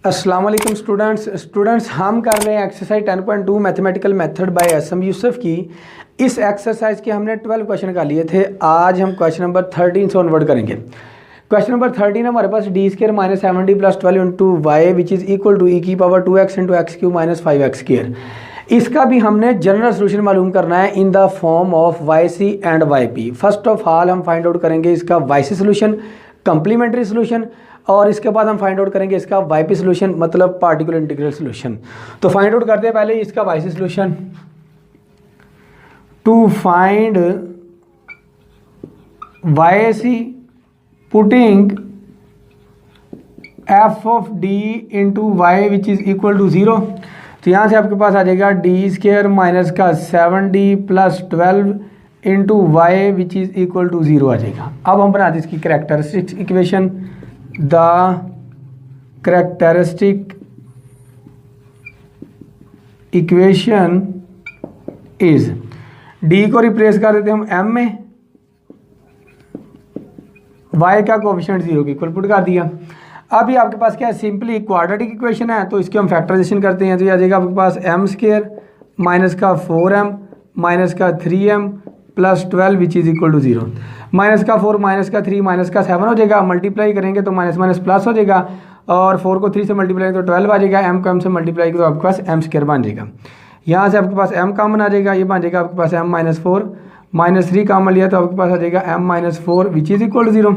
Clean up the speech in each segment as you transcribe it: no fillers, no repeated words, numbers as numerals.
अस्सलाम वालेकुम स्टूडेंट्स हम कर रहे हैं exercise 10.2 mathematical method by SM Yusuf की। इस एक्सरसाइज के हमने 12 क्वेश्चन कर लिए थे। आज हम क्वेश्चन नंबर 13 से ऑनवर्ड करेंगे। क्वेश्चन नंबर 13 हमारे पास D square minus 7d plus 12 into Y which is equal to E की power 2x into X Q minus 5x square. इसका भी हमने जनरल सोल्यूशन मालूम करना है in the form of Y C and Y P. First of all हम find out करेंगे इसका Y C solution, complementary solution, और इसके बाद हम फाइंड आउट करेंगे इसका वाई पी सोल्यूशन मतलब पार्टिकुलर इंटीग्रल सोल्यूशन। तो फाइंड आउट करते हैं पहले इसका Y C solution. To find y c putting f of D into Y which is equal to 0। तो यहाँ से आपके पास आ जाएगा डी स्क्र माइनस का 7d plus 12 into Y which is equal to 0 आ जाएगा। अब हम बनाते हैं इसकी characteristic equation. The characteristic equation is, D को रिप्लेस कर देते हैं हम m में, y का कोफिशिएंट 0 की इक्वल पुट कर दिया। अब ये आपके पास क्या है, सिंपली क्वाड्रेटिक इक्वेशन है, तो इसकी हम फैक्टराइजेशन करते हैं। तो ये आ जाएगा आपके पास m स्क्र माइनस का 4m माइनस का 3m plus 12 which is equal to 0। Minus का 4 माइनस का 3 माइनस का 7 हो जाएगा, मल्टीप्लाई करेंगे तो माइनस माइनस प्लस हो जाएगा, और 4 को 3 से मल्टीप्लाई तो 12 आ जाएगा, m को m से मल्टीप्लाई तो आपके पास m स्क्र बन जाएगा। यहाँ से आपके पास m कॉमन आ जाएगा, ये बन जाएगा आपके पास m माइनस 4 माइनस 3 कॉमन लिया तो आपके पास आ जाएगा m minus 4 which is equal to 0।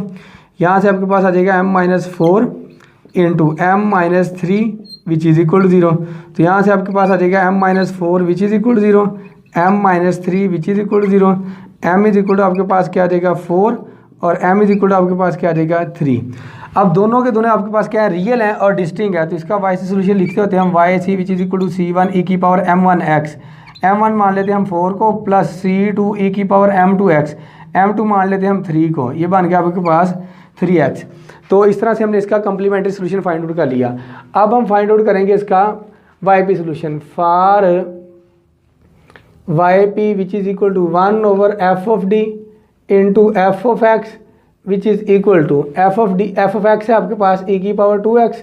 यहाँ से आपके पास आ जाएगा m minus 4 into m minus 3 which is equal to 0। तो यहाँ से आपके पास आ जाएगा m minus 4 which is equal to 0, m minus 3 which is equal to 0, m is equal to आपके पास क्या आ जाएगा 4 और m इज इक्वल टू आपके पास क्या आ जाएगा 3। अब दोनों के दोनों आपके पास क्या है, रियल है और डिस्टिंक्ट है, तो इसका वाई सी सोल्यूशन लिखते होते हैं हम y c which is equal to c1 e की पावर m1x, m1 मान लेते हैं हम 4 को प्लस c2 ई की पावर m2x, m2 मान लेते हैं हम 3 को, ये बन गया आपके पास 3x। तो इस तरह से हमने इसका कम्प्लीमेंट्री सोल्यूशन फाइंड आउट कर लिया। अब हम फाइंड आउट करेंगे इसका Y P solution. For y P which is equal to 1 over f of D into f of x which is equal to f of D, f of x है आपके पास e की power 2x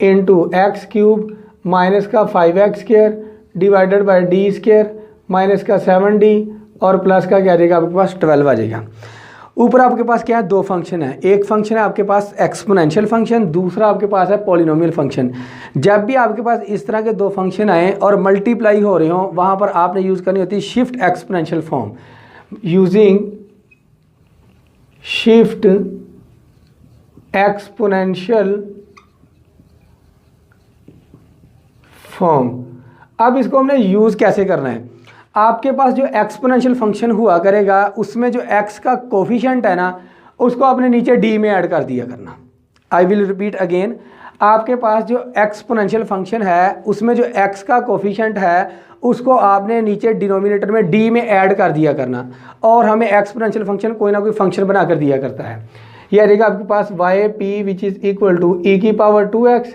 into x cube minus का 5x square divided by D square minus का 7d और plus का क्या आ जाएगा आपके पास 12 आ जाएगा। ऊपर आपके पास क्या है, दो फंक्शन है, एक फंक्शन है आपके पास एक्सपोनेंशियल फंक्शन, दूसरा आपके पास है पॉलिनोमियल फंक्शन। जब भी आपके पास इस तरह के दो फंक्शन आए और मल्टीप्लाई हो रहे हो, वहाँ पर आपने यूज़ करनी होती है shift exponential form. Using shift exponential form. अब इसको हमने यूज़ कैसे करना है, आपके पास जो एक्सपोनेंशियल फंक्शन हुआ करेगा उसमें जो x का कोफिशिएंट है ना, उसको आपने नीचे d में ऐड कर दिया करना। आई विल रिपीट अगेन, आपके पास जो एक्सपोनेंशियल फंक्शन है उसमें जो x का कोफिशिएंट है उसको आपने नीचे डिनोमिनेटर में d में ऐड कर दिया करना, और हमें एक्सपोनेंशियल फंक्शन कोई ना कोई फंक्शन बना कर दिया करता है। यह रहेगा आपके पास Y P which is equal to E की power 2x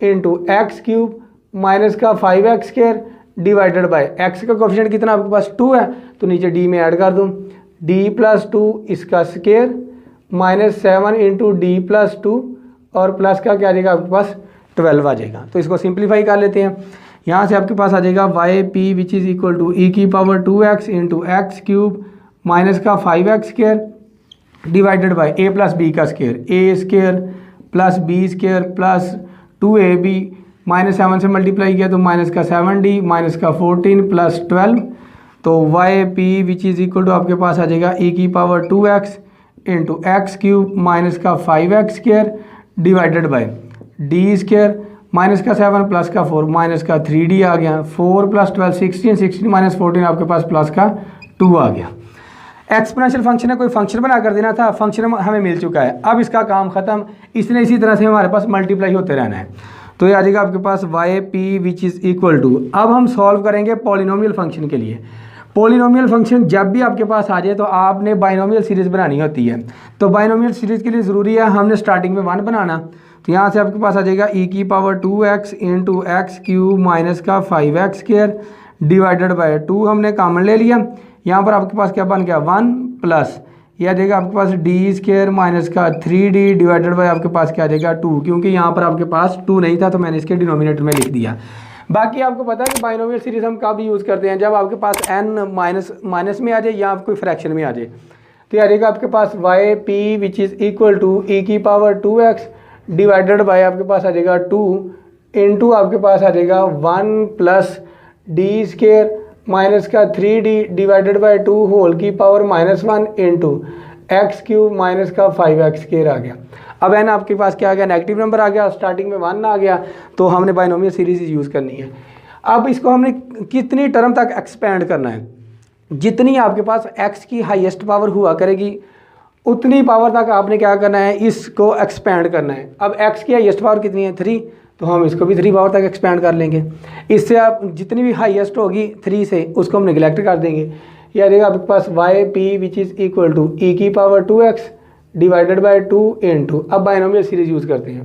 into x cube minus का 5x square divided by X का कोफिशिएंट कितना आपके पास 2 है, तो नीचे d में ऐड कर दूँ, d प्लस 2 इसका square minus 7 into D plus 2 और प्लस का क्या आ जाएगा आपके पास 12 आ जाएगा। तो इसको सिंप्लीफाई कर लेते हैं। यहाँ से आपके पास आ जाएगा Y P which is equal to E की power 2x into x cube minus का 5x square divided by A plus B का square, A square plus B square plus 2ab minus 7 से मल्टीप्लाई किया तो माइनस का 7d minus का 14 plus 12, तो y P which is equal to आपके पास आ जाएगा ई की power 2x into x cube minus का 5x square divided by D square minus का 7 प्लस का 4 माइनस का 3d आ गया, 4 प्लस 12 16, 16 माइनस 14 आपके पास प्लस का 2 आ गया। एक्सपोनेंशियल फंक्शन है, कोई फंक्शन बना कर देना था, फंक्शन हमें मिल चुका है, अब इसका काम ख़त्म, इसलिए इसी तरह से हमारे पास मल्टीप्लाई होते रहना है। तो ये आ जाएगा आपके पास Y P which is equal to, अब हम सॉल्व करेंगे पॉलिनोमियल फंक्शन के लिए। पॉलिनोमियल फंक्शन जब भी आपके पास आ जाए तो आपने बाइनोमियल सीरीज़ बनानी होती है, तो बाइनोमियल सीरीज़ के लिए ज़रूरी है हमने स्टार्टिंग में 1 बनाना। तो यहाँ से आपके पास आ जाएगा ई की power 2x into x cube minus का 5x स्क्र डिवाइडेड बाई 2 हमने कॉमन ले लिया। यहाँ पर आपके पास क्या बन गया 1 प्लस यह आ जाएगा आपके पास डी स्क्वायर माइनस का 3d डिवाइडेड बाय आपके पास क्या आ जाएगा 2, क्योंकि यहाँ पर आपके पास 2 नहीं था तो मैंने इसके डिनोमिनेटर में लिख दिया। बाकी आपको पता है कि बाइनोमियल सीरीज हम कब यूज़ करते हैं, जब आपके पास n माइनस में आ जाए या कोई फ्रैक्शन में आ जाए। तो आ जाएगा आपके पास Y P which is equal to E की पावर 2x डिवाइडेड बाय आपके पास आ जाएगा 2 इंटू आपके पास आ जाएगा 1 प्लस डी स्क्वायर माइनस का 3d डिवाइडेड बाय 2 होल की power -1 into x cube minus का 5x स्क्वायर आ गया। अब n आपके पास क्या आ गया, नेगेटिव नंबर आ गया, स्टार्टिंग में 1 आ गया, तो हमने बाइनोमियल सीरीज यूज़ करनी है। अब इसको हमने कितनी टर्म तक एक्सपेंड करना है, जितनी आपके पास x की हाईएस्ट पावर हुआ करेगी उतनी पावर तक आपने क्या करना है, इसको एक्सपेंड करना है। अब x की हाईएस्ट पावर कितनी है 3, तो हम इसको भी 3 पावर तक एक्सपेंड कर लेंगे। इससे आप जितनी भी हाईएस्ट होगी 3 से उसको हम निगलेक्ट कर देंगे। ये आ जाएगा आपके पास Y P which is equal to E की power 2x divided by 2 into, अब बाइनोमियल सीरीज यूज़ करते हैं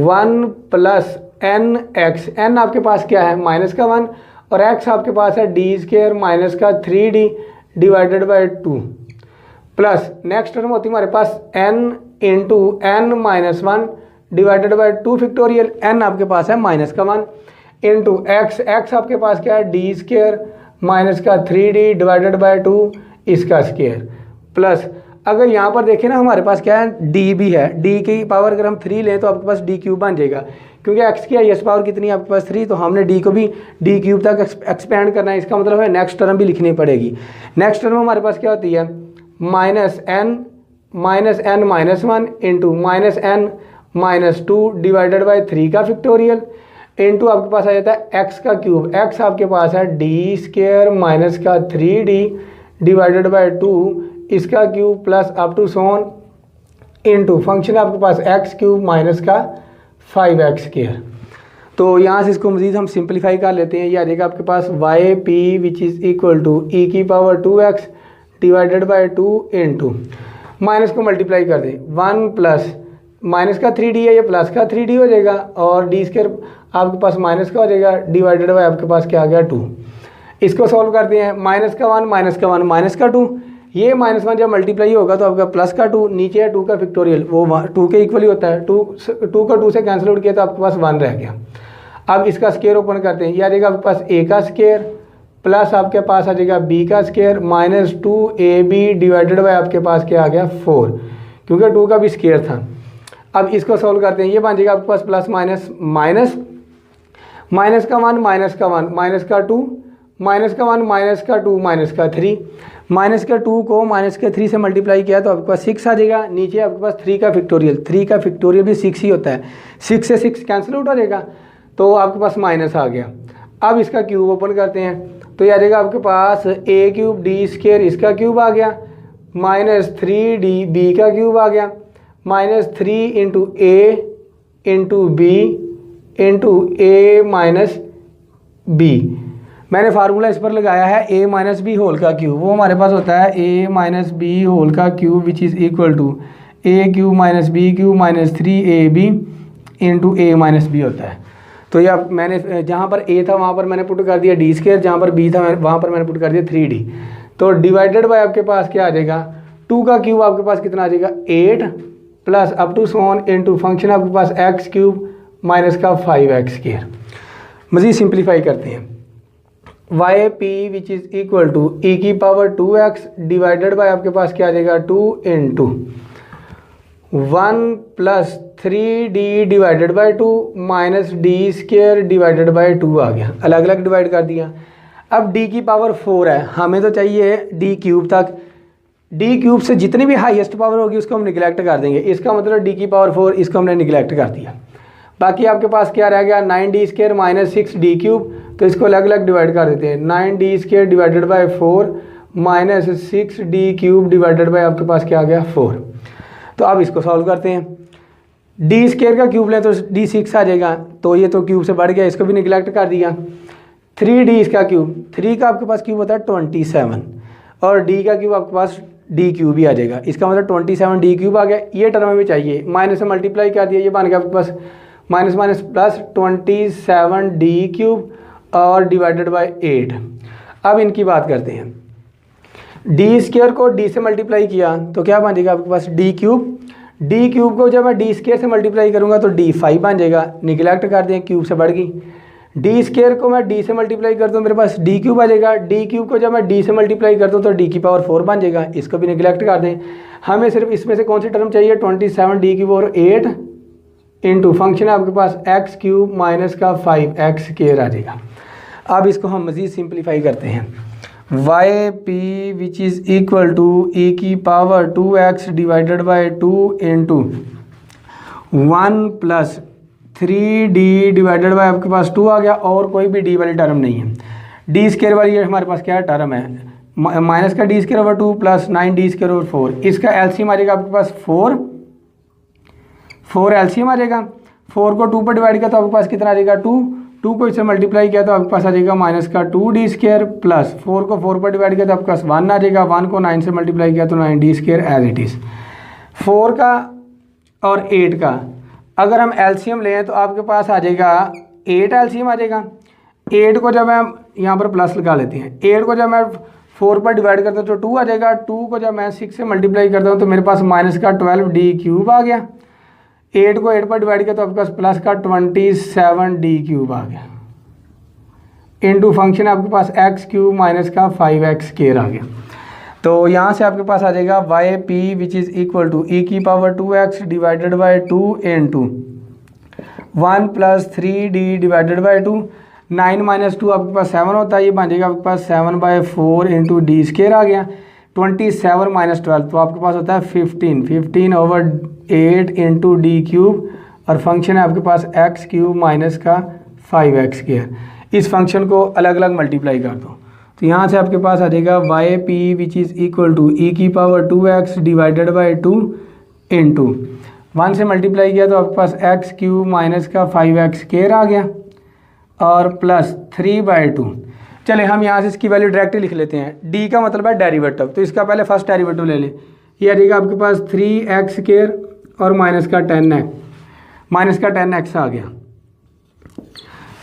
1 प्लस एन एक्स, एन आपके पास क्या है -1 और x आपके पास है डी स्क्वायर माइनस का 3d divided by 2 plus next term होती है हमारे पास n into n -1 divided by 2 factorial, n आपके पास है -1 इंटू x आपके पास क्या है डी स्क्वायर माइनस का 3d डिवाइडेड बाय 2 इसका स्क्वायर प्लस, अगर यहाँ पर देखें ना हमारे पास क्या है d भी है, d की पावर अगर हम 3 लें तो आपके पास d क्यूब बन जाएगा, क्योंकि x की हाईएस्ट पावर कितनी है आपके पास 3, तो हमने d को भी d क्यूब तक एक्सपेंड करना है। इसका मतलब है नेक्स्ट टर्म भी लिखनी पड़ेगी। नेक्स्ट टर्म हमारे पास क्या होती है -n-1 into -n-2 divided by 3 का फैक्टोरियल इंटू आपके पास आ जाता है x का क्यूब, x आपके पास है डी स्क्वायर माइनस का 3d डिवाइडेड बाय 2 इसका cube plus up to so on into function आपके पास x क्यूब माइनस का 5x स्क्वायर। तो यहाँ से इसको मज़ीद हम सिंपलीफाई कर लेते हैं। ये आ जाएगा आपके पास Y P which is equal to E की power 2x divided by 2 into minus को मल्टीप्लाई कर दें 1 प्लस माइनस का 3d है, ये प्लस का 3d हो जाएगा और डी स्क्वायर आपके पास माइनस का हो जाएगा डिवाइडेड बाय आपके पास क्या आ गया 2। इसको सॉल्व करते हैं -1 माइनस का 2, ये -1 जब मल्टीप्लाई होगा तो आपका प्लस का 2, नीचे है 2 का फैक्टोरियल, वो 2 के इक्वली होता है, 2 का 2 से कैंसिल आउट किया तो आपके पास 1 रह गया। अब इसका स्क्वायर ओपन करते हैं, ये आ जाएगा आपके पास a का स्क्वायर प्लस आपके पास आ जाएगा b का स्क्वायर -2ab डिवाइडेड बाय आपके पास क्या आ गया 4, क्योंकि 2 का भी स्क्वायर था। अब इसको सॉल्व करते हैं, ये बन जाएगा आपके पास प्लस माइनस माइनस का 1 माइनस का 1 माइनस का 2 माइनस का 1 माइनस का 2 माइनस का 3, माइनस का 2 को माइनस के 3 से मल्टीप्लाई किया तो आपके पास 6 आ जाएगा, नीचे आपके पास 3 का फैक्टोरियल, 3 का फैक्टोरियल भी 6 ही होता है, 6 से 6 कैंसिल आउट हो जाएगा तो आपके पास माइनस आ गया। अब इसका क्यूब ओपन करते हैं तो ये आ जाएगा आपके पास a क्यूब डी स्क्वायर इसका क्यूब आ गया -3d b का क्यूब आ गया -3 into a into b into a minus b। मैंने फार्मूला इस पर लगाया है a माइनस बी होल का क्यूब, वो हमारे पास होता है a माइनस बी होल का cube which is equal to a cube minus b cube minus 3ab into a minus b होता है। तो ये मैंने जहाँ पर a था वहाँ पर मैंने पुट कर दिया डी स्क्वायर, जहाँ पर b था वहाँ पर मैंने पुट कर दिया 3d, तो डिवाइडेड बाय आपके पास क्या आ जाएगा 2 का क्यूब आपके पास कितना आ जाएगा 8 plus up to so on into function आपके पास x क्यूब माइनस का 5x स्क्वायर। मज़ीद सिंप्लीफाई करते हैं, Y P which is equal to E की पावर 2x डिवाइडेड बाय आपके पास क्या आ जाएगा 2 into 1 plus 3d divided by 2 minus D square divided by 2 आ गया, अलग अलग डिवाइड कर दिया। अब d की पावर 4 है, हमें तो चाहिए d क्यूब तक, d क्यूब से जितनी भी हाईएस्ट पावर होगी उसको हम निगलेक्ट कर देंगे, इसका मतलब d की पावर 4 इसको हमने निगलेक्ट कर दिया। बाकी आपके पास क्या रह गया 9d square minus 6d cube, तो इसको अलग अलग डिवाइड कर देते हैं 9d square divided by 4 minus 6d cube divided by आपके पास क्या आ गया 4। तो अब इसको सॉल्व करते हैं, डी स्क्वायर का क्यूब लें तो d 6 आ जाएगा, तो ये तो क्यूब से बढ़ गया, इसको भी निगलेक्ट कर दिया। 3d इसका क्यूब, 3 का आपके पास क्यूब होता है 27 और d का क्यूब आपके पास d क्यूब ही आ जाएगा, इसका मतलब 27 d क्यूब आ गया। ये टर्म में चाहिए, माइनस से मल्टीप्लाई कर दिया, ये बन गया आपके पास minus minus plus 27d cube और डिवाइडेड बाय 8। अब इनकी बात करते हैं, डी स्क्वायर को डी से मल्टीप्लाई किया तो क्या बन जाएगा आपके पास डी क्यूब। डी क्यूब को जब मैं डी स्क्वायर से मल्टीप्लाई करूँगा तो डी 5 बन जाएगा, निगलेक्ट कर दें क्यूब से बढ़ गई। डी स्क्वायर को मैं डी से मल्टीप्लाई करता हूँ मेरे पास डी क्यूब आ जाएगा। डी क्यूब को जब मैं डी से मल्टीप्लाई करता हूँ तो डी की पावर 4 बन जाएगा, इसको भी निगलेक्ट कर दें। हमें सिर्फ इसमें से कौन सी टर्म चाहिए, 27 डी क्यूब और 8 इंटू फंक्शन है आपके पास एक्स क्यूब माइनस का 5 एक्स स्क्वायर आ जाएगा। अब इसको हम मज़ीद सिंप्लीफाई करते हैं, Y P which is equal to E की power 2x divided by 2 into 1 plus 3d divided by आपके पास 2 आ गया, और कोई भी d वाली टर्म नहीं है। डी स्क्वायर वाली ये हमारे पास क्या टर्म है, माइनस का D square over 2 plus 9d square over 4। इसका एलसीएम आ जाएगा आपके पास 4 एलसीएम आ जाएगा। 4 को 2 पर डिवाइड किया तो आपके पास कितना आ जाएगा 2 को इससे मल्टीप्लाई किया तो आपके पास आ जाएगा माइनस का 2d स्क्वायर प्लस 4 को 4 पर डिवाइड किया तो आपके पास 1 आ जाएगा। 1 को 9 से मल्टीप्लाई किया तो 9d square as it is. 4 का और 8 का अगर हम एलसीएम लें तो आपके पास आ जाएगा 8 एलसीएम आ जाएगा। 8 को जब हम यहाँ पर प्लस लगा लेते हैं, 8 को जब मैं 4 पर डिवाइड करता हूँ तो 2 आ जाएगा। 2 को जब मैं 6 से मल्टीप्लाई करता हूँ तो मेरे पास माइनस का 12d क्यूब आ गया। 8 को 8 पर डिवाइड किया तो आपके पास प्लस का 27d क्यूब आ गया, इंटू फंक्शन आपके पास एक्स क्यूब माइनस का 5x स्क्वायर आ गया। तो यहाँ से आपके पास आ जाएगा Y P which is equal to E की power 2x divided by 2 into 1 plus 3d divided by 2। 9 minus 2 आपके पास 7 होता है, ये बन जाएगा आपके पास 7/4 इंटू डी स्क्वायर आ गया। 27 माइनस 12 तो आपके पास होता है 15 ओवर 8 इंटू डी क्यूब, और फंक्शन है आपके पास एक्स क्यूब माइनस का 5x स्क्वायर। इस फंक्शन को अलग अलग मल्टीप्लाई कर दो तो यहाँ से आपके पास आ जाएगा Y P which is equal to E की power 2x divided by 2 into 1 से मल्टीप्लाई किया तो आपके पास एक्स क्यूब माइनस का 5x स्क्वायर आ गया, और प्लस 3/2। चले हम यहाँ से इसकी वैल्यू डायरेक्टली लिख लेते हैं। डी का मतलब है डेरिवेटिव, तो इसका पहले फर्स्ट डेरिवेटिव ले लें। ये आ जाएगा आपके पास 3x स्क्वायर और माइनस का 10x आ गया।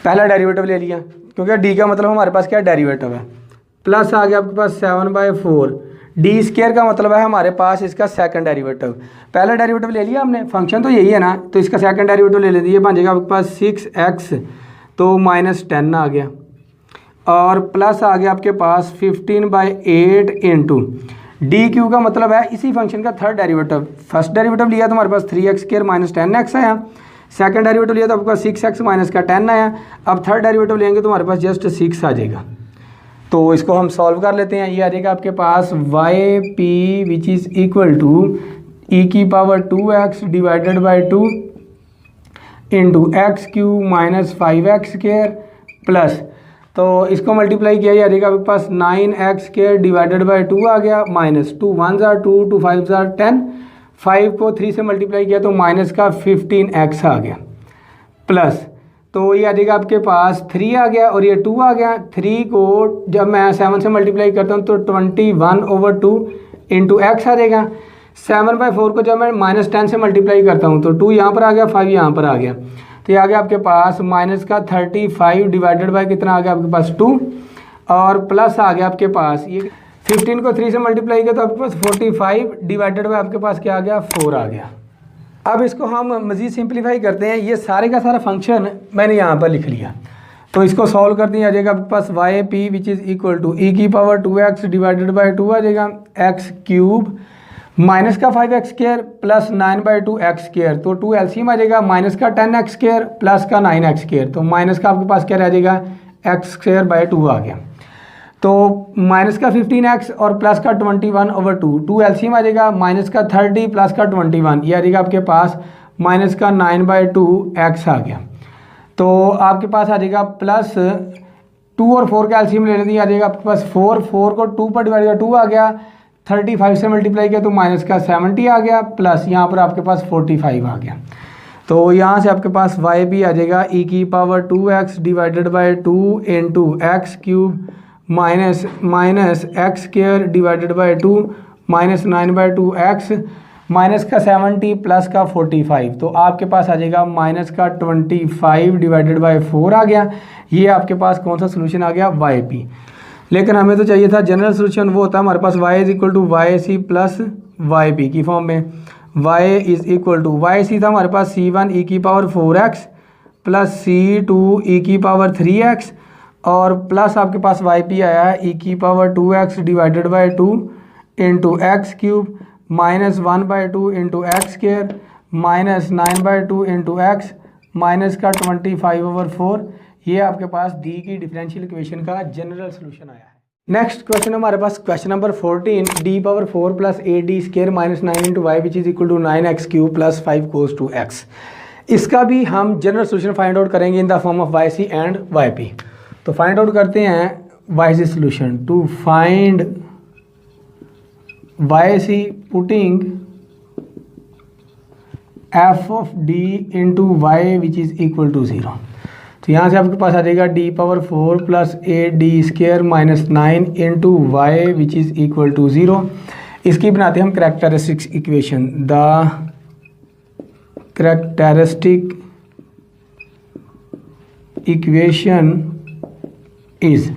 पहला डेरिवेटिव ले लिया क्योंकि डी का मतलब हमारे पास क्या डेरिवेटिव है। प्लस आ गया आपके पास 7/4। डी स्क्वायर का मतलब है हमारे पास इसका सेकंड डेरिवेटिव। पहला डेरिवेटिव ले लिया हमने, फंक्शन तो यही है ना, तो इसका सेकंड डेरिवेटिव ले लेते हैं। ये बन जाएगा आपके पास 6x तो माइनस 10 आ गया, और प्लस आ गया आपके पास 15/8 इंटू डी क्यू का मतलब है इसी फंक्शन का थर्ड डेरिवेटिव। फर्स्ट डेरिवेटिव लिया तो हमारे पास 3x स्क्वायर माइनस 10x आया, सेकंड डेरिवेटिव लिया तो आपके पास 6x माइनस का 10 आया। अब थर्ड डेरिवेटिव लेंगे तो हमारे पास जस्ट 6 आ जाएगा। तो इसको हम सॉल्व कर लेते हैं। ये आ जाएगा आपके पास Y P which is equal to E की power 2x divided by 2 into x cube minus 5x square plus, तो इसको मल्टीप्लाई किया, ये आ जाएगा आपके पास 9x स्क्वायर डिवाइडेड बाई 2 आ गया, माइनस 2 1 जार 2 2 5 जार 10, 5 को 3 से मल्टीप्लाई किया तो माइनस का 15x आ गया, प्लस तो ये आ जाएगा आपके पास 3 आ गया और ये 2 आ गया। 3 को जब मैं 7 से मल्टीप्लाई करता हूँ तो 21/2 इंटू एक्स आ जाएगा। 7/4 को जब मैं माइनस 10 से मल्टीप्लाई करता हूँ तो 2 यहाँ पर आ गया, 5 यहाँ पर आ गया, तो ये आ गया आपके पास माइनस का 35 डिवाइडेड बाई कितना आ गया आपके पास 2, और प्लस आ गया आपके पास ये 15 को 3 से मल्टीप्लाई किया तो आपके पास 45 डिवाइडेड बाई आपके पास क्या आ गया 4 आ गया। अब इसको हम मज़ीद सिंप्लीफाई करते हैं। ये सारे का सारा फंक्शन मैंने यहाँ पर लिख लिया, तो इसको सॉल्व कर दिया जाएगा आपके पास Y P which is equal to E की पावर 2x डिवाइडेड बाई 2 आ जाएगा, एक्स क्यूब माइनस का 5x square plus 9/2 x square, तो 2 एलसीएम आ जाएगा, माइनस का 10x स्क्वायर प्लस का 9x स्क्वायर, तो माइनस का आपके पास क्या रह जाएगा x स्क्वायर बाई 2 आ गया, तो माइनस का 15x और प्लस का 21/2, 2 एलसीएम आ जाएगा, माइनस का 30 प्लस का 21, ये आ जाएगा आपके पास माइनस का 9/2 x आ गया। तो आपके पास आ जाएगा प्लस 2 और 4 का एलसीएम ले लेते हैं, आ जाएगा आपके पास 4 को 2 पर डिवाइड किया 2 आ गया, 35 से मल्टीप्लाई किया तो माइनस का 70 आ गया, प्लस यहाँ पर आपके पास 45 आ गया। तो यहाँ से आपके पास वाई भी आ जाएगा ई की power 2x divided by 2 into x cube minus x square divided by 2 minus 9/2 x minus का 70 प्लस का 45, तो आपके पास आ जाएगा माइनस का 25 डिवाइडेड बाई 4 आ गया। ये आपके पास कौन सा सोल्यूशन आ गया वाई पी। लेकिन हमें तो चाहिए था जनरल सोल्यूशन, वो होता है हमारे पास y is equal to Y C plus Y P की फॉर्म में। y is equal to Y C था हमारे पास c1 e की power 4x plus c2 e की पावर 3x और प्लस आपके पास वाई पी आया है e की power 2x divided by 2 into x cube minus 1/2 into X square minus 9/2 into X minus का 25/4। ये आपके पास दी की डिफरेंशियल इक्वेशन का जनरल सोल्यूशन आया है। नेक्स्ट क्वेश्चन हमारे पास question number 14, D power 4 plus A D square minus 9 into Y which is equal to 9x cube plus 5 cos two X. इसका भी हम जनरल सोल्यूशन फाइंड आउट करेंगे in the form of Y C and Y p. तो find out करते हैं y C solution. To find y c putting f of D into Y which is equal to 0। तो यहाँ से आपके पास आ जाएगा D power 4 plus A D square minus 9 into Y which is equal to 0। इसकी बनाते हैं हम characteristics equation. The characteristic equation is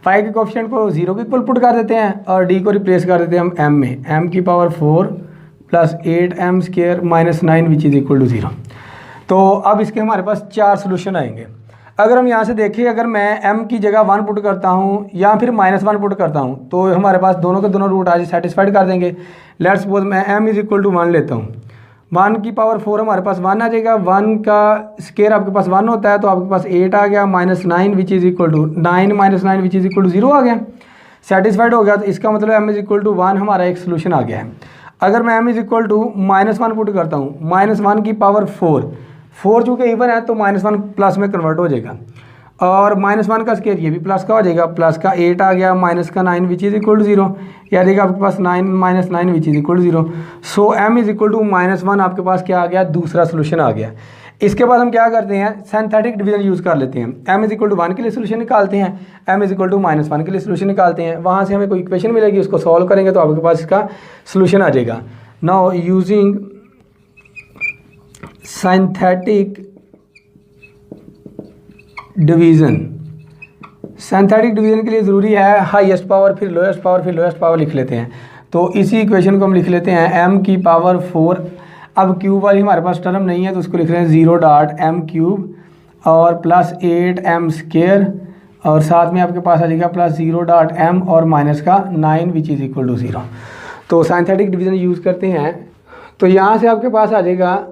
y के कोएफिशिएंट को 0 के इक्वल पुट कर देते हैं और डी को रिप्लेस कर देते हैं हम m में, m की power 4 plus 8m square minus 9 which is equal to 0। तो अब इसके हमारे पास 4 सोल्यूशन आएंगे। अगर हम यहाँ से देखें, अगर मैं m की जगह 1 पुट करता हूँ या फिर -1 पुट करता हूँ तो हमारे पास दोनों के दोनों रूट आज सेटिस्फाइड कर देंगे। लेट्स सपोज मैं m इज़ इक्वल टू 1 लेता हूँ, 1 की पावर 4 हमारे पास 1 आ जाएगा, 1 का स्क्वायर आपके पास 1 होता है तो आपके पास 8 आ गया minus 9 which is equal to 9 minus 9 which is equal to 0 आ गया, सेटिस्फाइड हो गया। तो इसका मतलब m इज़ इक्वल टू 1 हमारा एक सोल्यूशन आ गया है। अगर मैं m is equal to -1 put करता हूँ, -1 की पावर 4 चूँकि इवन है तो -1 प्लस में कन्वर्ट हो जाएगा और -1 का स्क्वायर ये भी प्लस का हो जाएगा, प्लस का 8 आ गया माइनस का 9 विच इज़ इक्वल टू 0, या देगा आपके पास 9 minus 9 which is equal to 0। So m is equal to -1 आपके पास क्या आ गया, दूसरा सोल्यूशन आ गया। इसके बाद हम क्या करते हैं, सिंथेटिक डिवीजन यूज़ कर लेते हैं। m इज़ इक्वल टू 1 के लिए सोल्यूशन निकालते हैं, m इज़ इक्वल टू -1 के लिए सोल्यूशन निकालते हैं। वहाँ से हमें कोई इक्वेशन मिलेगी, उसको सॉल्व करेंगे तो आपके पास इसका सोल्यूशन आ जाएगा। Now using synthetic division, synthetic division के लिए ज़रूरी है हाईएस्ट पावर फिर लोएस्ट पावर फिर लोएस्ट पावर लिख लेते हैं। तो इसी इक्वेशन को हम लिख लेते हैं m की पावर 4। अब क्यूब वाली हमारे पास टर्म नहीं है तो उसको लिख रहे हैं 0.m क्यूब और प्लस 8m स्क्वायर और साथ में आपके पास आ जाएगा प्लस 0.m और माइनस का 9 विच इज़ इक्वल टू 0। तो सिंथेटिक डिवीज़न यूज़ करते हैं तो यहाँ से आपके पास आ जाएगा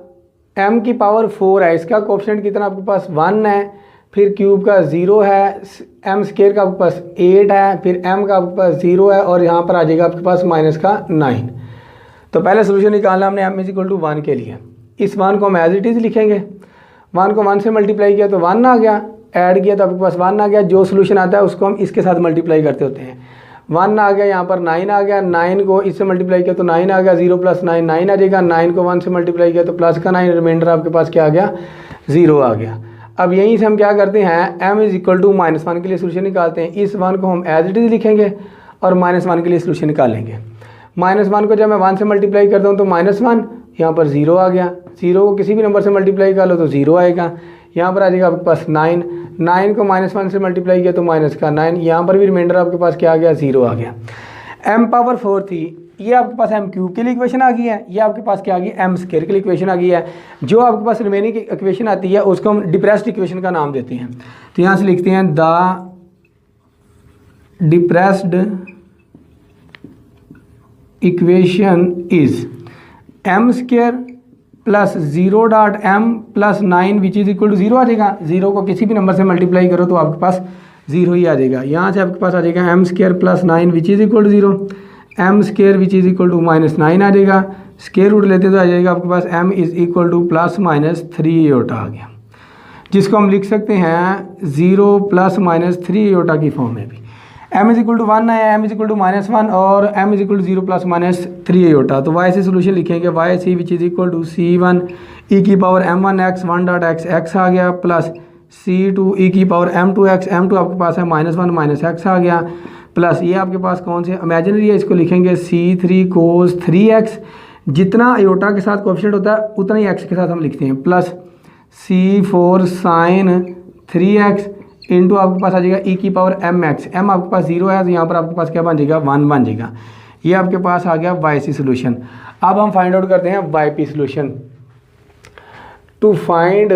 m की पावर 4 है, इसका कोएफिशिएंट कितना आपके पास 1 है, फिर क्यूब का 0 है, m स्क्वायर का आपके पास 8 है, फिर m का आपके पास 0 है और यहाँ पर आ जाएगा आपके पास माइनस का 9। तो पहले सोल्यूशन निकालना हमने m इज इक्वल टू 1 के लिए। इस 1 को हम एज इट इज़ लिखेंगे, 1 को 1 से मल्टीप्लाई किया तो 1 आ गया, ऐड किया तो आपके पास 1 आ गया। जो सोल्यूशन आता है उसको हम इसके साथ मल्टीप्लाई करते होते हैं। 1 आ गया, यहाँ पर 9 आ गया, 9 को इससे मल्टीप्लाई किया तो 9 आ गया, 0 प्लस 9 9 आ जाएगा, 9 को 1 से मल्टीप्लाई किया तो प्लस का 9, रिमाइंडर आपके पास क्या आ गया 0 आ गया। अब यहीं से हम क्या करते हैं m इज़ इक्वल टू -1 के लिए सोल्यूशन निकालते हैं। इस 1 को हम एज इट इज़ लिखेंगे और -1 के लिए सोल्यूशन निकालेंगे। -1 को जब मैं 1 से मल्टीप्लाई करता हूँ तो -1, यहाँ पर 0 आ गया, 0 को किसी भी नंबर से मल्टीप्लाई कर लो तो 0 आएगा, यहाँ पर आ जाएगा आपके पास 9, 9 को -1 से मल्टीप्लाई किया तो माइनस का 9, यहाँ पर भी रिमाइंडर आपके पास क्या आ गया 0 आ गया। m पावर 4 थी, ये आपके पास m क्यूब के लिए इक्वेशन आ गई है, ये आपके पास क्या आ गई m स्क्वायर के लिए इक्वेशन आ गई है। जो आपके पास रिमेनिंग इक्वेशन आती है उसको हम डिप्रेस्ड इक्वेशन का नाम देते हैं। तो यहाँ से लिखते हैं the depressed equation is m square plus 0.m plus 9 which is equal to 0 आ जाएगा। 0 को किसी भी नंबर से मल्टीप्लाई करो तो आपके पास 0 ही आ जाएगा। यहाँ से आपके पास आ जाएगा m square plus 9 which is equal to 0, m square which is equal to -9 आ जाएगा। स्क्वायर रूट लेते तो आ जाएगा आपके पास m is equal to plus minus 3 iota आ गया, जिसको हम लिख सकते हैं 0 प्लस माइनस 3 आयोटा की फॉर्म में भी। m इज इक्वल टू 1 है, m इज इक्वल टू -1 और m is equal to 0 plus minus 3 iota. तो y से सोल्यूशन लिखेंगे y c which is equal to c1 e की पावर m1x 1.x x आ गया प्लस c2 e की power m2x, m2 आपके पास है -1 माइनस x आ गया प्लस ये आपके पास कौन से इमेजिनरी है, इसको लिखेंगे c3 cos 3x। जितना आयोटा के साथ कोएफिशिएंट होता है उतना ही x के साथ हम लिखते हैं, plus c4 sin 3x into आपके पास आ जाएगा ई की पावर एम एक्स, एम आपके पास 0 है तो यहाँ पर आपके पास क्या बन जाएगा 1 बन जाएगा। ये आपके पास आ गया वाई सी सोल्यूशन। अब हम फाइंड आउट करते हैं Y P solution. To find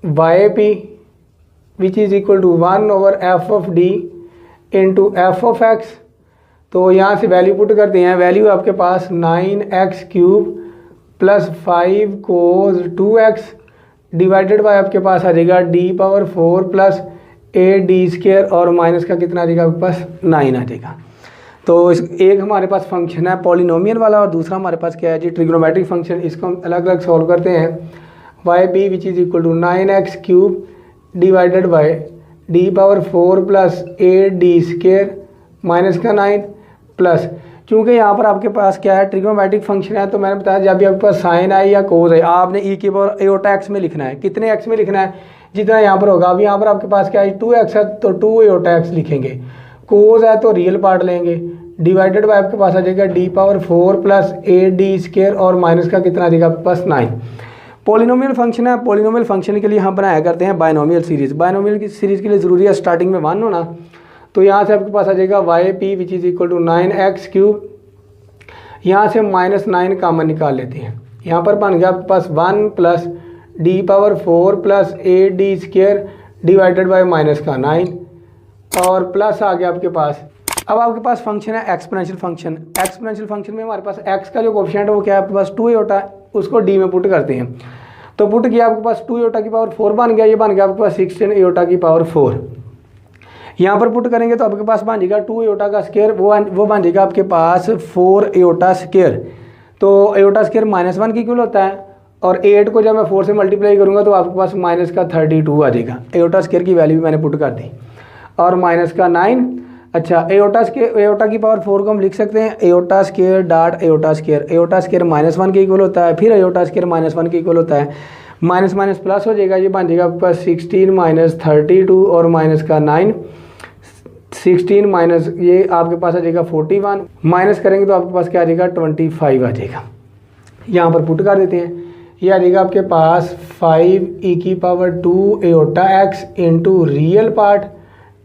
y P which is equal to 1 over f of D into f of x. तो यहाँ से वैल्यू पुट करते हैं, वैल्यू आपके पास 9x cube plus 5 cos 2x divided by आपके पास आ जाएगा डी पावर 4 प्लस ए डी स्क्वायर और माइनस का कितना आ जाएगा आपके पास 9 आ जाएगा। तो इस एक हमारे पास फंक्शन है पॉलिनोमियल वाला और दूसरा हमारे पास क्या है जी ट्रिग्नोमेट्रिक फंक्शन। इसको हम अलग अलग सॉल्व करते हैं। Y p which is equal to 9x cube divided by D power 4 plus A D square minus का 9 प्लस, चूँकि यहाँ पर आपके पास क्या है ट्रिग्नोमेट्रिक फंक्शन है तो मैंने बताया जब भी आपके पास साइन आए या कोस है आपने ई की पावर एओटा एक्स में लिखना है। कितने एक्स में लिखना है? जितना यहाँ पर होगा। अब यहाँ पर आपके पास क्या है 2x है तो 2 एओटा एक्स लिखेंगे, कोस है तो रियल पार्ट लेंगे, डिवाइडेड बाय आपके पास आ जाएगा डी पावर 4 प्लस ए डी स्क्वायर और माइनस का कितना आ जाएगा आपके पास 9। पॉलिनोमियल फंक्शन है, पॉलिनोमियल फंक्शन के लिए हम बनाया करते हैं बायनोमियल सीरीज़। बायनोमियल की सीरीज़ के लिए ज़रूरी है स्टार्टिंग में 1 होना। तो यहाँ से आपके पास आ जाएगा Y P which is equal to 9x cube, यहाँ से -9 कामन निकाल लेते हैं। यहाँ पर बन गया आपके पास 1 प्लस डी पावर 4 प्लस ए D square divided bye minus का 9 और प्लस आ गया आपके पास। अब आपके पास फंक्शन है एक्सपोनेंशियल फंक्शन। एक्सपोनेंशियल फंक्शन में हमारे पास एक्स का जो कोएफिशिएंट है वो क्या है आपके पास 2 एओटा, उसको डी में पुट करते हैं। तो पुट किया आपके पास 2 एओटा की पावर 4 बन गया, ये बन गया आपके पास 16 एओटा की पावर 4। यहाँ पर पुट करेंगे तो आपके पास बन जाएगा 2 एओटा का स्क्वायर, वो बन जाएगा आपके पास 4 एओटा स्क्वायर। तो एओटा स्क्वायर -1 की इक्वल होता है और 8 को जब मैं 4 से मल्टीप्लाई करूँगा तो आपके पास माइनस का 32 आ जाएगा। एओटा स्क्वायर की वैल्यू भी मैंने पुट कर दी और माइनस का 9। अच्छा एओटा की पावर 4 को हम लिख सकते हैं aorta square dot aorta square. Aorta square -1 के इक्वल होता है, फिर एओटा स्क्वायर -1 के इक्वल होता है, माइनस माइनस प्लस हो जाएगा, ये बन जाएगा आपके पास 16 माइनस 32 और माइनस का 9। 16 माइनस ये आपके पास आ जाएगा 41, माइनस करेंगे तो आपके पास क्या आ जाएगा 25 आ जाएगा। यहाँ पर पुट कर देते हैं, ये आ जाएगा आपके पास 5 ई की power 2 aorta x into real part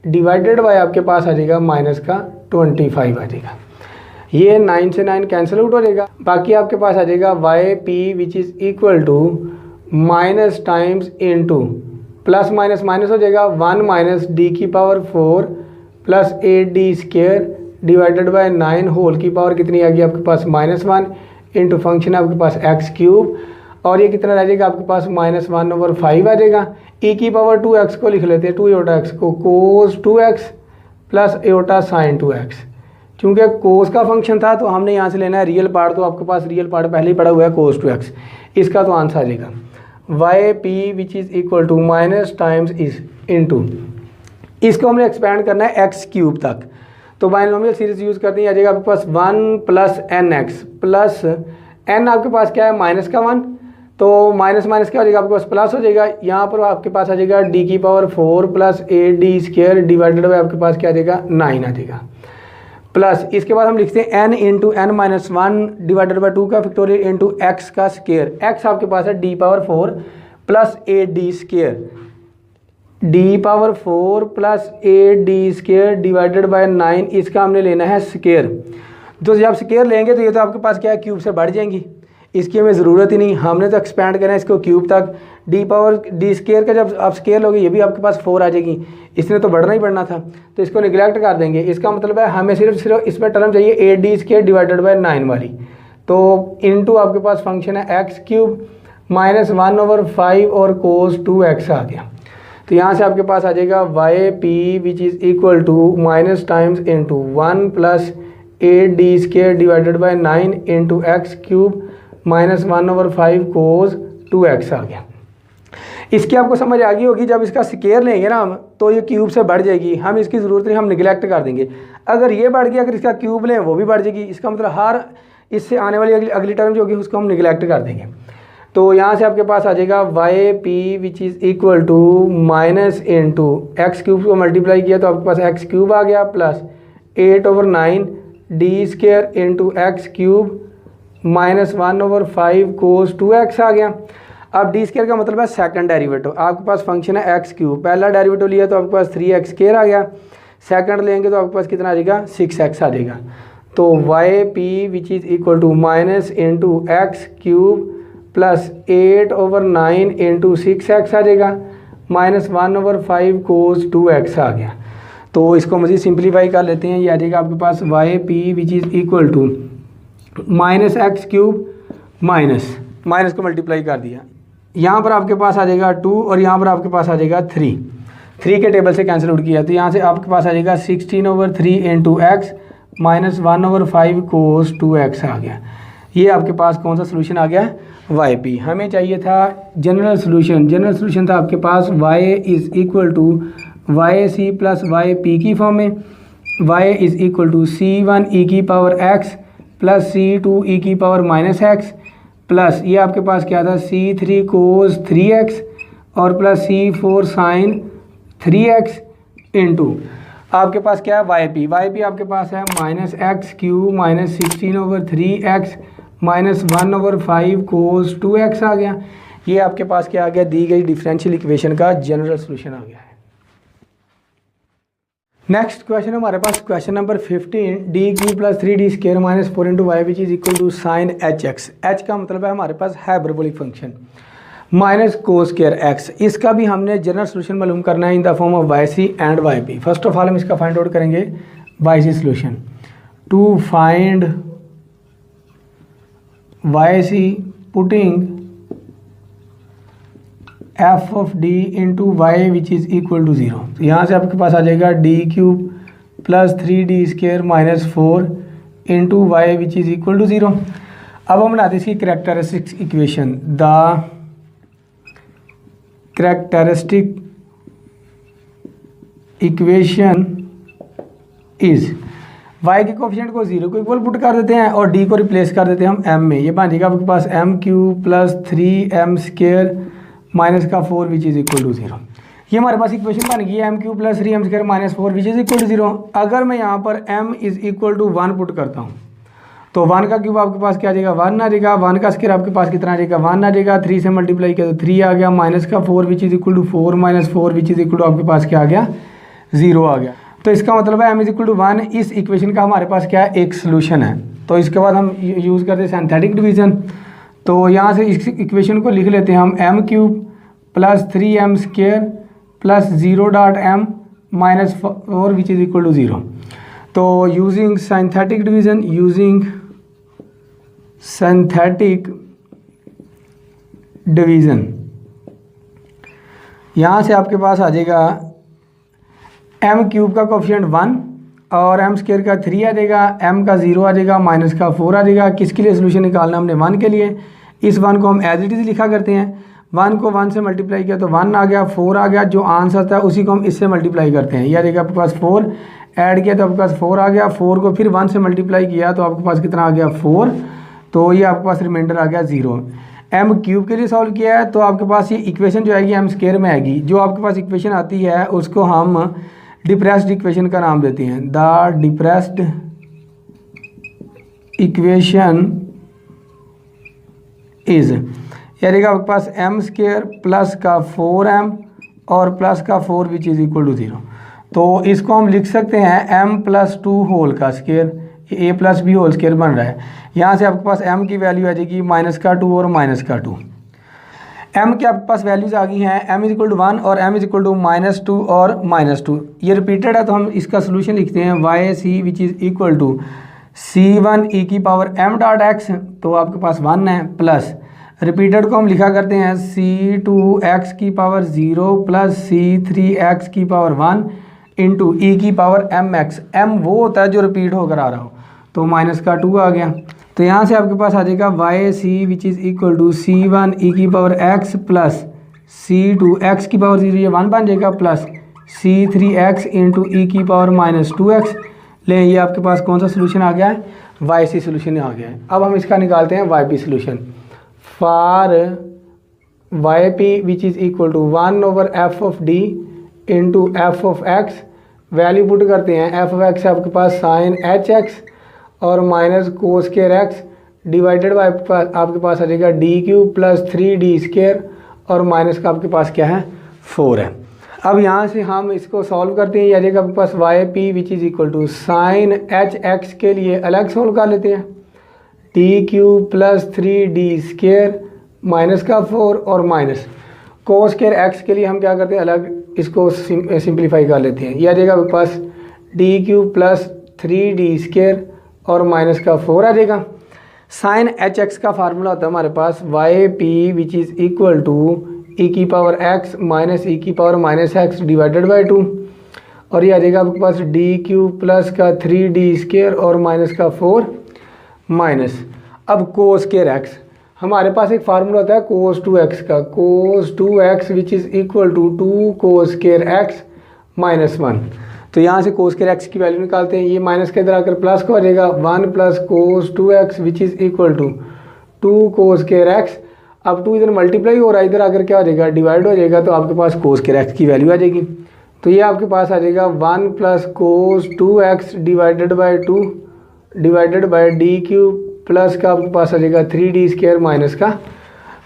divided by आपके पास आ जाएगा माइनस का 25 आ जाएगा। ये 9 से 9 कैंसिल आउट हो जाएगा, बाकी आपके पास आ जाएगा Y P which is equal to minus times into plus minus minus हो जाएगा 1 माइनस डी की power 4 plus A D square divided by 9 whole की पावर कितनी आ गई आपके पास -1 इंटू फंक्शन आपके पास एक्स क्यूब और ये कितना रह जाएगा आपके पास -1/5 आ जाएगा। ई की पावर 2x को लिख लेते हैं 2 एओटा एक्स को कोस 2x plus aorta sign 2x। चूँकि कोस का फंक्शन था तो हमने यहाँ से लेना है रियल पार्ट, तो आपके पास रियल पार्ट पहले ही पड़ा हुआ है कोस 2x। इसका तो आंसर आ जाएगा Y P which is equal to minus times इस इंटू, इसको हमने एक्सपेंड करना है एक्स क्यूब तक। तो बायनोमियल सीरीज यूज़ करते हैं, आ जाएगा आपके पास 1 plus n x plus n आपके पास क्या है माइनस का 1, तो माइनस माइनस क्या हो जाएगा आपके पास प्लस हो जाएगा। यहाँ पर आपके पास आ जाएगा डी की power 4 plus A D square divided by आपके पास क्या आ जाएगा 9 आ जाएगा प्लस। इसके बाद हम लिखते हैं n into n minus 1 divided by 2 का फैक्टोरियल इंटू एक्स का स्क्वायर। एक्स आपके पास है D power 4 plus A D square, D power 4 plus A D square divided by 9, इसका हमने लेना है स्क्वायर। तो जब स्क्वायर लेंगे तो ये तो आपके पास क्या है क्यूब से बढ़ जाएंगी, इसकी हमें ज़रूरत ही नहीं, हमने तो एक्सपेंड करना है इसको क्यूब तक। डी पावर डी स्क्वायर का जब आप स्क्वायर लोगे ये भी आपके पास 4 आ जाएगी, इसने तो बढ़ना ही बढ़ना था तो इसको निगलेक्ट कर देंगे। इसका मतलब है हमें सिर्फ इसमें टर्म चाहिए ए डी स्क्वायर डिवाइडेड बाय 9 वाली। तो इनटू आपके पास फंक्शन है एक्स क्यूब -1/5 और कोस 2x आ गया। तो यहाँ से आपके पास आ जाएगा Y P which is equal to minus times into 1 plus A D square divided by 9 into x cube -1/5 cos 2x आ गया। इसकी आपको समझ आ गई होगी, जब इसका स्क्वायर लेंगे ना हम तो ये क्यूब से बढ़ जाएगी, हम इसकी ज़रूरत नहीं, हम निगलेक्ट कर देंगे। अगर ये बढ़ गया, अगर इसका क्यूब लें वो भी बढ़ जाएगी, इसका मतलब हर इससे आने वाली अगली टर्म जो होगी उसको हम निगलेक्ट कर देंगे। तो यहाँ से आपके पास आ जाएगा Y P which is equal to minus into x cube को मल्टीप्लाई किया तो आपके पास एक्स क्यूब आ गया plus 8/9 D square into x cube -1/5 cos 2x आ गया। अब डी स्केयर का मतलब है सेकंड डेरिवेटिव। आपके पास फंक्शन है एक्स क्यूब, पहला डेरिवेटिव लिया तो आपके पास 3x स्केयर आ गया, सेकंड लेंगे तो आपके पास कितना आ जाएगा 6x आ जाएगा। तो y P which is equal to minus into x cube plus 8/9 into 6x आ जाएगा, माइनस 1/5 कोस 2x आ गया। तो इसको मज़ीद सिंप्लीफाई कर लेते हैं, ये आ जाएगा आपके पास Y P which is equal to minus X cube minus को मल्टीप्लाई कर दिया, यहाँ पर आपके पास आ जाएगा 2 और यहाँ पर आपके पास आ जाएगा 3 के टेबल से कैंसिल आउट किया तो यहाँ से आपके पास आ जाएगा 16/3 into X minus 1/5 cos 2x आ गया। ये आपके पास कौन सा सोल्यूशन आ गया वाई पी। हमें चाहिए था जनरल सोल्यूशन था आपके पास y is equal to Y C plus Y P की फॉर्म में, y is equal to c1 e की power x plus c2 e की पावर माइनस एक्स प्लस ये आपके पास क्या था c3 कोस 3x और plus c4 sign 3x into आपके पास क्या है वाई पी आपके पास है minus X Q minus 16/3x minus 1/5 cos 2x आ गया। ये आपके पास क्या आ गया, दी गई डिफरेंशियल इक्वेशन का जनरल सोल्यूशन आ गया है। नेक्स्ट क्वेश्चन हमारे पास question number 15, D Q plus 3d square minus 4 into Y which is equal to sine hx। h का मतलब है हमारे पास hyperbolic function minus cos square X. इसका भी हमने जनरल सोल्यूशन मालूम करना है in the form of Y C and Y P. First of all हम इसका फाइंड आउट करेंगे y C solution. To find y c putting f of D into Y which is equal to 0। तो यहाँ से आपके पास आ जाएगा D cube plus 3d square minus 4 into Y which is equal to 0। अब हम बनाते हैं इसकी characteristic equation. The characteristic equation is y के कोफिशिएंट को 0 को इक्वल पुट कर देते हैं और d को रिप्लेस कर देते हैं हम m में। ये बन जाएगा आपके पास m cube plus 3m square minus का 4 विच इज़ इक्वल टू 0। ये हमारे पास इक्वेशन बन गई है m cube plus 3m square minus 4 which is equal to 0। अगर मैं यहाँ पर m is equal to 1 put करता हूँ तो 1 का क्यूब आपके पास क्या आ जाएगा 1 आ जाएगा, 1 का स्केयर आपके पास कितना आ जाएगा 1 आ जाएगा, 3 से मल्टीप्लाई किया तो 3 आ गया, माइनस का 4 which is equal to 4 minus 4 which is equal to आपके पास क्या आ गया 0 आ गया। तो इसका मतलब है m इज इक्वल टू 1 इस इक्वेशन का हमारे पास क्या है एक सोल्यूशन है। तो इसके बाद हम यूज़ करते हैं सिंथेटिक डिवीज़न। तो यहाँ से इस इक्वेशन को लिख लेते हैं हम m cube plus 3m square plus 0.m minus 4 which is equal to 0। तो यूजिंग सिंथेटिक डिवीज़न, यहाँ से आपके पास आ जाएगा m क्यूब का कोफिशिएंट 1 और m स्केयर का 3 आ जाएगा, m का 0 आ जाएगा, माइनस का 4 आ जाएगा। किसके लिए सोल्यूशन निकालना हमने 1 के लिए। इस 1 को हम एज इट इज़ लिखा करते हैं, 1 को 1 से मल्टीप्लाई किया तो 1 आ गया, 4 आ गया, जो आंसर था उसी को हम इससे मल्टीप्लाई करते हैं। यह आ जाएगा आपके पास 4 ऐड किया तो आपके पास 4 आ गया, 4 को फिर 1 से मल्टीप्लाई किया तो आपके पास कितना आ गया 4। तो ये आपके पास रिमाइंडर आ गया 0। m क्यूब के लिए सॉल्व किया है तो आपके पास ये इक्वेशन जो आएगी m स्केयर में आएगी। जो आपके पास इक्वेशन आती है उसको हम डिप्रेस्ड इक्वेशन का नाम देते हैं। द डिप्रेस्ड इक्वेशन इज यानी कि आपके पास m स्केयर प्लस का 4m और प्लस का 4 विच इज़ इक्वल टू 0। तो इसको हम लिख सकते हैं m प्लस 2 होल का square, a plus b whole square बन रहा है। यहाँ से आपके पास m की वैल्यू आ जाएगी माइनस का 2 और माइनस का 2। m के आपके पास वैल्यूज़ आ गई हैं m इज इक्वल टू 1 और m is equal to minus 2 और माइनस 2। ये रिपीटेड है तो हम इसका सोल्यूशन लिखते हैं y c which is equal to c1 e की पावर m डॉट x, तो आपके पास 1 है, प्लस रिपीटेड को हम लिखा करते हैं c2 x की पावर 0 प्लस c3 x की पावर 1 इंटू ई की पावर mx। m वो होता है जो रिपीट होकर आ रहा हो, तो माइनस का 2 आ गया। तो यहाँ से आपके पास आ जाएगा y c which is equal to c1 e की power x plus c2 x की पावर 0 ये 1 बन जाएगा, प्लस c3 x इंटू ई की पावर माइनस 2x। ले ये आपके पास कौन सा सोल्यूशन आ गया है वाई सी सोल्यूशन आ गया है। अब हम इसका निकालते हैं Y P solution. For y P which is equal to 1/f of D into f of x. Value put करते हैं, एफ ऑफ एक्स आपके पास साइन एच एक्स और minus cos square x divided by आपके पास आ जाएगा D cube plus 3d² और माइनस का आपके पास क्या है 4 है। अब यहाँ से हम इसको सॉल्व करते हैं, यानी कि आपके पास Y P which is equal to sine H X के लिए अलग सॉल्व कर लेते हैं, D cube plus 3d² minus का 4 और माइनस कोस स्क्वायर एक्स के लिए हम क्या करते हैं अलग इसको सिंप्लीफाई कर लेते हैं। यह आ जाएगा आपके पास डी क्यूब प्लस 3d² और माइनस का 4 आ जाएगा। साइन एच एक्स का फार्मूला होता है हमारे पास Y P which is equal to E की पावर एक्स माइनस ई की power minus X divided by 2 और ये आ जाएगा आपके पास डी क्यूब प्लस का 3d² और माइनस का 4 माइनस अब कोस स्क्वायर एक्स हमारे पास एक फार्मूला होता है कोस 2x का, cos 2x which is equal to 2 cos square X minus 1। तो यहाँ से कोस स्क्वायर एक्स की वैल्यू निकालते हैं, ये माइनस के इधर आकर प्लस का हो जाएगा 1 plus cos 2x which is equal to 2 cos square X. अब 2 इधर मल्टीप्लाई हो रहा है, इधर आकर क्या हो जाएगा डिवाइड हो जाएगा, तो आपके पास कोस स्क्वायर एक्स की वैल्यू आ जाएगी। तो ये आपके पास आ जाएगा 1 plus cos 2x divided by 2 divided by D cube plus का आपके पास आ जाएगा 3d² माइनस का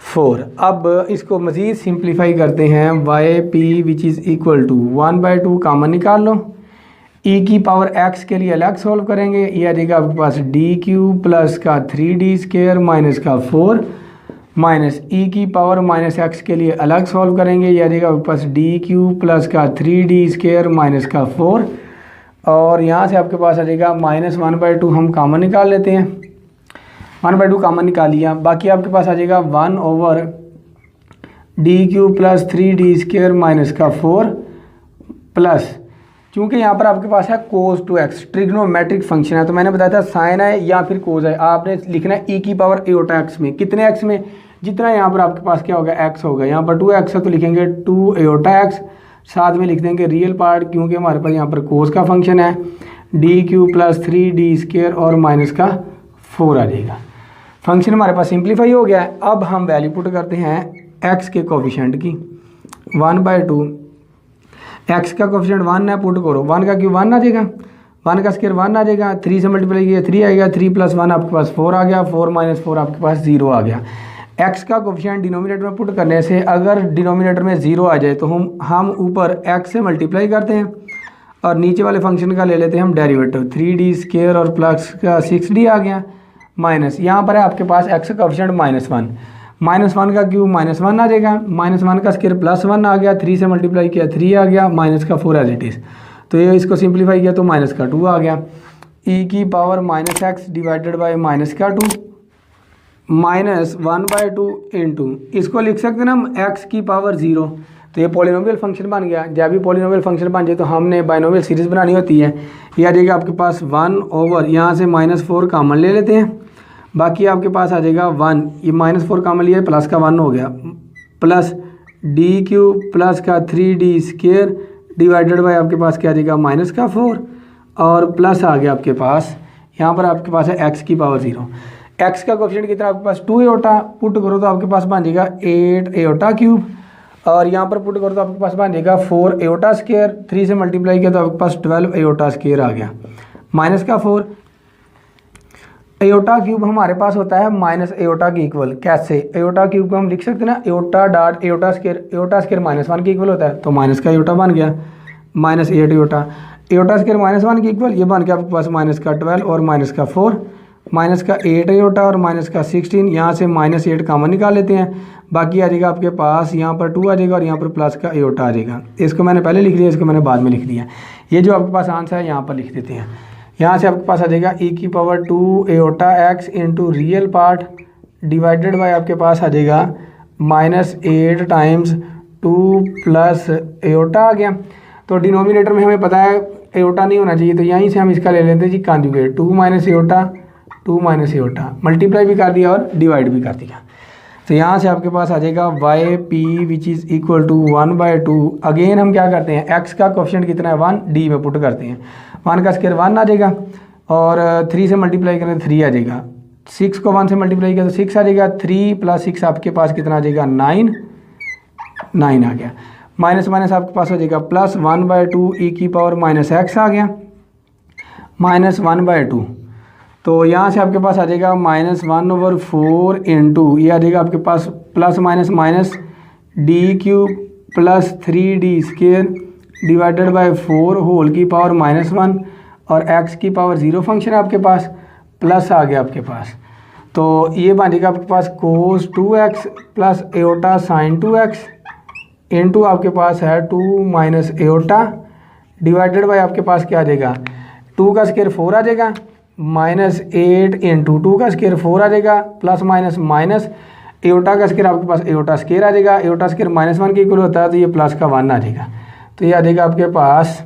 4। अब इसको मज़ीद सिंप्लीफाई करते हैं, Y P which is equal to 1/2 common निकाल लो, ई की पावर x के लिए अलग सॉल्व करेंगे, ये आ जाएगा आपके पास डी क्यूब प्लस का 3d² माइनस का 4 माइनस ई की पावर माइनस x के लिए अलग सॉल्व करेंगे, ये आ जाएगा आपके पास डी क्यूब प्लस का 3d² माइनस का 4 और यहाँ से आपके पास आ जाएगा माइनस 1/2 हम कामन निकाल लेते हैं, 1/2 कामन निकाल लिया, बाकी आपके पास आ जाएगा 1 over D cube plus 3d² minus का 4 प्लस क्योंकि यहाँ पर आपके पास है कोस 2x ट्रिग्नोमेट्रिक फंक्शन है, तो मैंने बताया था साइन है या फिर कोस है, आपने लिखना है ई की पावर एओटा एक्स में, कितने एक्स में, जितना यहाँ पर आपके पास क्या होगा एक्स होगा, यहाँ पर 2x है तो लिखेंगे 2 एओटा एक्स, साथ में लिख देंगे रियल पार्ट क्योंकि हमारे पास यहाँ पर कोस का फंक्शन है, डी क्यूब प्लस 3d² और माइनस का 4 आ जाएगा। फंक्शन हमारे पास सिंप्लीफाई हो गया है। अब हम वैल्यू पुट करते हैं x के कोफिशेंट की 1/2, x का कोफिशेंट 1 है, पुट करो 1 का क्यूब 1 आ जाएगा, 1 का स्क्वायर 1 आ जाएगा, 3 से मल्टीप्लाई किया 3 आएगा, 3 प्लस 1 आपके पास 4 आ गया, 4 माइनस 4 आपके पास 0 आ गया। x का कोफिशेंट डिनोमिनेटर में पुट करने से अगर डिनोमिनेटर में 0 आ जाए तो हम ऊपर x से मल्टीप्लाई करते हैं और नीचे वाले फंक्शन का ले लेते हैं हम डेरिवेटिव, 3d² और प्लस का 6d आ गया माइनस, यहाँ पर है आपके पास x का कोफिशेंट -1, -1 का क्यूब -1 आ जाएगा, -1 का स्क्वायर +1 आ गया, 3 से मल्टीप्लाई किया 3 आ गया, माइनस का 4 एज इट इज़, तो ये इसको सिंप्लीफाई किया तो माइनस का 2 आ गया, ई की power -x divided by minus का 2 माइनस 1/2 इंटू इसको लिख सकते हैं ना हम x की पावर 0, तो ये पॉलिनोमियल फंक्शन बन गया। जब भी पॉलिनोमियल फंक्शन बन जाए तो हमने बाइनोमियल सीरीज़ बनानी होती है, ये आ जाएगा आपके पास 1 ओवर यहाँ से -4 कामन ले लेते हैं, बाकी आपके पास आ जाएगा 1, ये -4 कामन लिया प्लस का 1 हो गया, प्लस डी क्यूब प्लस का 3d² डिवाइडेड बाई आपके पास क्या आ जाएगा माइनस का 4 और प्लस आ गया आपके पास, यहाँ पर आपके पास है x की पावर 0, x का कोफिशिएंट कितना आपके पास 2 एओटा, पुट करो तो आपके पास बन जाएगा 8 एओटा क्यूब और यहाँ पर पुट करो तो आपके पास बन जाएगा 4 एओटा स्क्वायर, 3 से मल्टीप्लाई किया तो आपके पास 12 एओटा स्क्वायर आ गया, माइनस का 4 एओटा क्यूब हमारे पास होता है माइनस एओटा की इक्वल, कैसे एओटा क्यूब को हम लिख सकते हैं ना एओटा डॉट एओटा स्क्वायर -1 की इक्वल होता है, तो माइनस का एओटा बन गया -8 एओटा, एओटा स्क्वायर -1 की इक्वल, ये बन गया आपके पास माइनस का 12 और माइनस का 4, माइनस का 8 एओटा और माइनस का 16, यहाँ से -8 कामन निकाल लेते हैं, बाकी आ जाएगा आपके पास यहाँ पर 2 आ जाएगा और यहाँ पर प्लस का एओटा आ जाएगा, इसको मैंने पहले लिख लिया, इसको मैंने बाद में लिख दिया, ये जो आपके पास आंसर है यहाँ पर लिख देते हैं, यहाँ से आपके पास आ जाएगा ई की power 2 aorta x into real part divided by आपके पास आ जाएगा -8 टाइम्स 2 प्लस एओटा आ गया, तो डिनोमिनेटर में हमें पता है एओटा नहीं होना चाहिए, तो यहीं से हम इसका ले लेते हैं z conjugate, 2 minus aorta multiply भी कर दिया और डिवाइड भी कर दिया, तो यहाँ से आपके पास आ जाएगा Y P which is equal to 1/2, again हम क्या करते हैं x का कोफिशिएंट कितना है 1, डी में पुट करते हैं, 1 का स्क्वायर 1 आ जाएगा और 3 से मल्टीप्लाई करें तो 3 आ जाएगा, 6 को 1 से मल्टीप्लाई किया तो 6 आ जाएगा, 3 प्लस 6 आपके पास कितना आ जाएगा 9 आ गया, माइनस माइनस आपके पास हो जाएगा +1/2 ई की पावर -x आ गया, -1/2 तो यहाँ से आपके पास आ जाएगा -1/4 इंटू ये आ जाएगा आपके पास plus minus minus d³ plus 3d² divided by 4 whole की पावर -1 और x की पावर 0 फंक्शन है आपके पास, प्लस आ गया आपके पास। तो ये बनेगा आपके पास cos 2x plus aorta sin 2x into आपके पास है 2 माइनस एओटा डिवाइडेड बाय आपके पास क्या आ जाएगा 2 का स्क्वायर 4 आ जाएगा -8 इंटू 2 का स्क्वायर 4 आ जाएगा प्लस माइनस माइनस एओटा का स्क्वायर आपके पास एओटा स्क्वायर आ जाएगा, एओटा स्क्वायर -1 के इक्वल होता है तो ये प्लस का 1 आ जाएगा। तो ये आ जाएगा आपके पास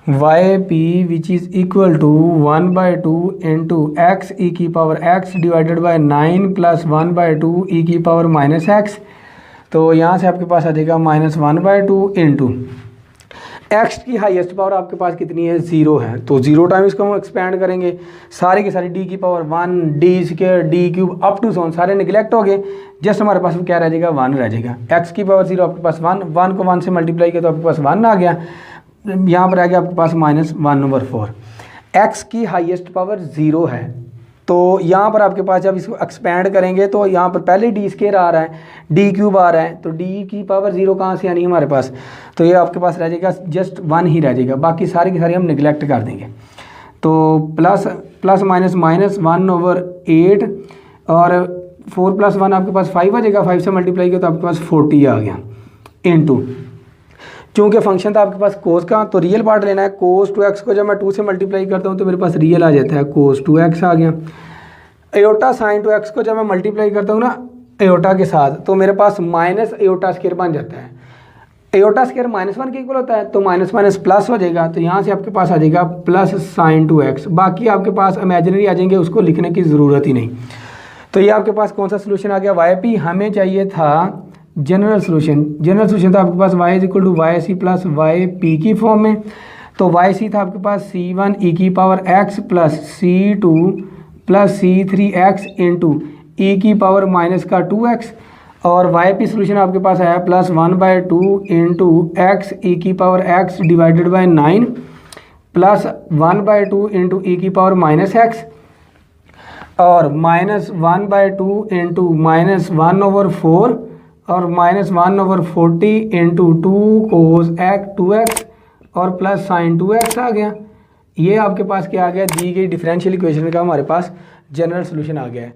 YP which is equal to 1/2 into X E की power x divided by 9 plus 1/2 E की पावर -x। तो यहाँ से आपके पास आ जाएगा -1/2 इंटू एक्स की हाईएस्ट पावर आपके पास कितनी है 0 है, तो 0 टाइम इसको हम एक्सपेंड करेंगे सारे के सारे d की power 1 d² d³ up to सोन सारे निगलेक्ट हो गए, जस्ट हमारे पास क्या रह जाएगा 1 रह जाएगा। x की पावर 0 आपके पास 1 को 1 से मल्टीप्लाई किया तो आपके पास 1 आ गया, यहाँ पर आ गया आपके पास -1/4। x की हाईएस्ट पावर 0 है, तो यहाँ पर आपके पास जब इसको एक्सपेंड करेंगे तो यहाँ पर पहले d² आ रहा है d³ आ रहा है, तो d की पावर 0 कहाँ से आनी है हमारे पास, तो ये आपके पास रह जाएगा जस्ट 1 ही रह जाएगा, बाकी सारे के सारे हम निगलेक्ट कर देंगे। तो प्लस माइनस माइनस 1/8 और 4 + 1 आपके पास 5 आ जाएगा, 5 से मल्टीप्लाई किया तो आपके पास 40 आ गया इंटू चूँकि फंक्शन था आपके पास कोस का तो रियल पार्ट लेना है। cos 2x को जब मैं 2 से मल्टीप्लाई करता हूँ तो मेरे पास रियल आ जाता है cos 2x आ गया। एओटा sin 2x को जब मैं मल्टीप्लाई करता हूँ ना एओटा के साथ तो मेरे पास माइनस एओटा स्क्वायर बन जाता है। एओटा स्क्वायर -1 के इक्वल होता है तो माइनस माइनस प्लस हो जाएगा, तो यहाँ से आपके पास आ जाएगा प्लस sin 2x, बाकी आपके पास इमेजिनरी आ जाएंगे, उसको लिखने की ज़रूरत ही नहीं। तो ये आपके पास कौन सा सोल्यूशन आ गया YP। हमें चाहिए था जनरल सोल्यूशन, जनरल सोल्यूशन था आपके पास y = YC प्लस YP की फॉर्म में, तो YC था आपके पास C1 e की power x plus C2 plus C3x into e की पावर -2x और YP सोल्यूशन आपके पास आया प्लस 1/2 इंटू x e की power x divided by 9 plus 1/2 into e की पावर -x और -1/2 इंटू -1/4 और -1/40 इंटू 2 cos 2x और प्लस sin 2x आ गया। ये आपके पास क्या आ गया, दी गई डिफरेंशियल इक्वेशन का हमारे पास जनरल सोल्यूशन आ गया है।